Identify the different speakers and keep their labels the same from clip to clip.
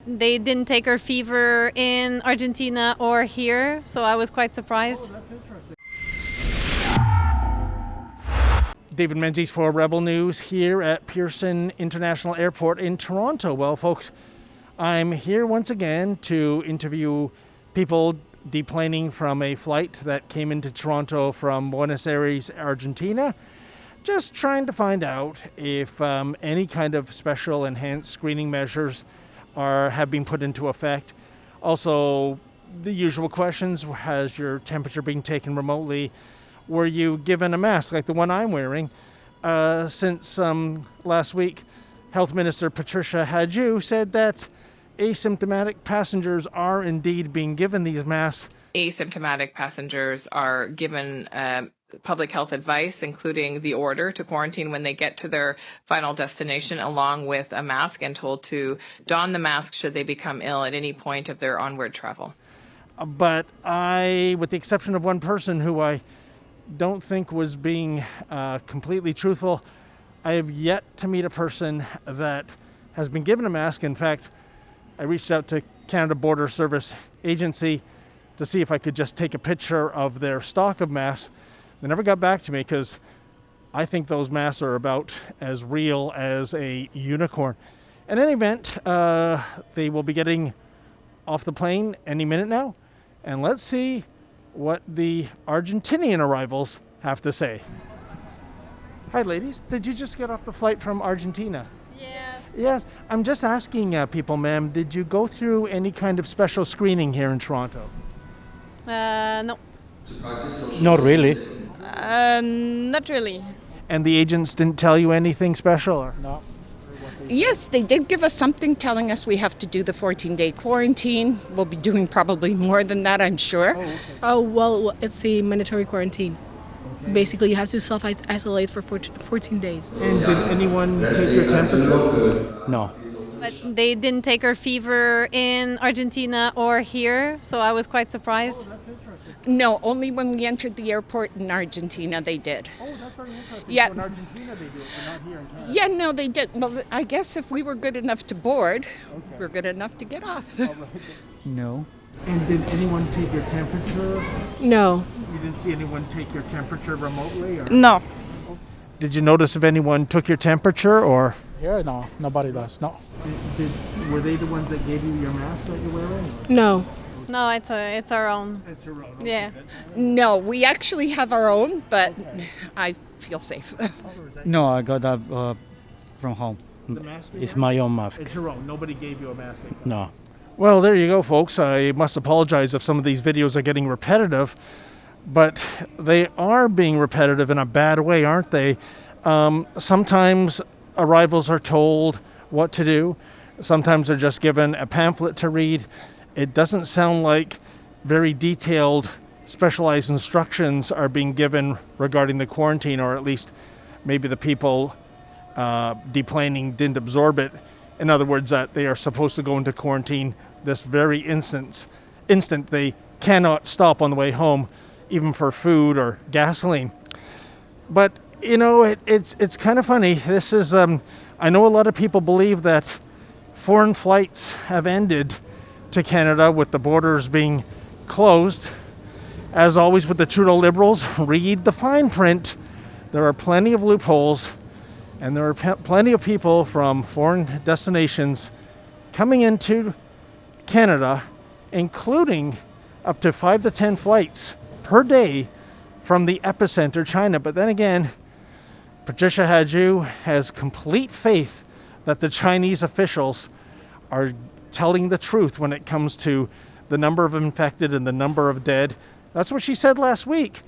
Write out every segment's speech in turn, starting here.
Speaker 1: they didn't take her fever in Argentina or here, so I was quite surprised.
Speaker 2: Oh, that's interesting. David Menzies for Rebel News here at Pearson International Airport in Toronto. Well, folks, I'm here once again to interview people deplaning from a flight that came into Toronto from Buenos Aires, Argentina. Just trying to find out if any kind of special enhanced screening measures have been put into effect. Also, the usual questions: has your temperature been taken remotely? Were you given a mask like the one I'm wearing? Since last week, Health Minister Patricia Hadjiou said that asymptomatic passengers are indeed being given these masks.
Speaker 3: Asymptomatic passengers are given public health advice, including the order to quarantine when they get to their final destination, along with a mask, and told to don the mask should they become ill at any point of their onward travel.
Speaker 2: But I, with the exception of one person who I don't think was being completely truthful, I have yet to meet a person that has been given a mask. In fact, I reached out to Canada Border Service Agency to see if I could just take a picture of their stock of masks. They never got back to me because I think those masks are about as real as a unicorn. In any event, they will be getting off the plane any minute now. And let's see what the Argentinian arrivals have to say. Hi, ladies. Did you just get off the flight from Argentina?
Speaker 1: Yes.
Speaker 2: Yes. I'm just asking people, ma'am, did you go through any kind of special screening here in Toronto?
Speaker 1: No.
Speaker 2: Not really.
Speaker 1: Not really.
Speaker 2: And the agents didn't tell you anything special? Or?
Speaker 4: No. Yes, they did give us something telling us we have to do the 14-day quarantine. We'll be doing probably more than that, I'm sure.
Speaker 2: Oh, okay.
Speaker 5: Oh, well, it's a mandatory quarantine. Okay. Basically, you have to self-isolate for 14 days.
Speaker 2: And did anyone take your temperature?
Speaker 4: No.
Speaker 1: But they didn't take her fever in Argentina or here, so I was quite surprised.
Speaker 2: Oh, that's interesting.
Speaker 4: No, only when we entered the airport in Argentina they did.
Speaker 2: Oh, that's very interesting.
Speaker 4: Yeah.
Speaker 2: So in Argentina they do it, but not here in Canada.
Speaker 4: Yeah, no, they did. Well, I guess if we were good enough to board, we're good enough to get off.
Speaker 2: All right.
Speaker 6: No.
Speaker 2: And did anyone take your temperature?
Speaker 5: No.
Speaker 2: You didn't see anyone take your temperature remotely? Or?
Speaker 5: No.
Speaker 2: Did you notice if anyone took your temperature or?
Speaker 6: Here, no. Nobody does. No.
Speaker 2: Were they the ones that gave you your mask that you're wearing? Or?
Speaker 5: No.
Speaker 1: No, it's our own.
Speaker 2: It's your own.
Speaker 1: Yeah.
Speaker 4: No, we actually have our own, but I feel safe.
Speaker 6: No, I got that from home.
Speaker 2: The mask
Speaker 6: It's my own mask.
Speaker 2: It's your own. Nobody gave you a mask.
Speaker 6: No.
Speaker 2: Well, there you go, folks. I must apologize if some of these videos are getting repetitive, but they are being repetitive in a bad way, aren't they? Sometimes arrivals are told what to do. Sometimes they're just given a pamphlet to read. It doesn't sound like very detailed, specialized instructions are being given regarding the quarantine, or at least maybe the people deplaning didn't absorb it. In other words, that they are supposed to go into quarantine this very instant. They cannot stop on the way home, even for food or gasoline. But you know, it's kind of funny. This is I know a lot of people believe that foreign flights have ended to Canada with the borders being closed. As always with the Trudeau Liberals, read the fine print. There are plenty of loopholes, and there are plenty of people from foreign destinations coming into Canada, including up to 5 to 10 flights per day from the epicenter, China. But then again, Patricia Hadjiou has complete faith that the Chinese officials are telling the truth when it comes to the number of infected and the number of dead. That's what she said last week.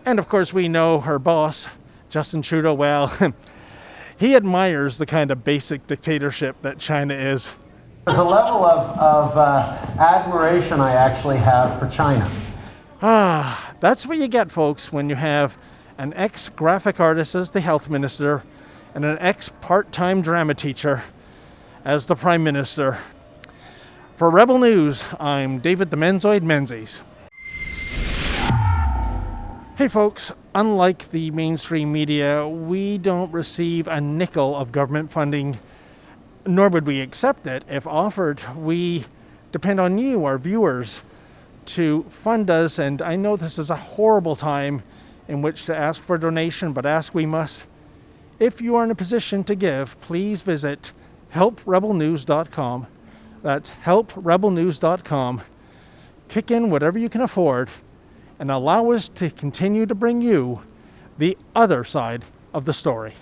Speaker 2: And of course, we know her boss, Justin Trudeau, well, he admires the kind of basic dictatorship that China is.
Speaker 7: There's a level of admiration I actually have for China.
Speaker 2: That's what you get, folks, when you have an ex-graphic artist as the health minister and an ex-part-time drama teacher as the prime minister. For Rebel News, I'm David the Menzoid Menzies. Hey folks, unlike the mainstream media, we don't receive a nickel of government funding nor would we accept it if offered. We depend on you, our viewers, to fund us, and I know this is a horrible time in which to ask for a donation, but ask we must. If you are in a position to give, please visit helprebelnews.com. That's helprebelnews.com. Kick in whatever you can afford and allow us to continue to bring you the other side of the story.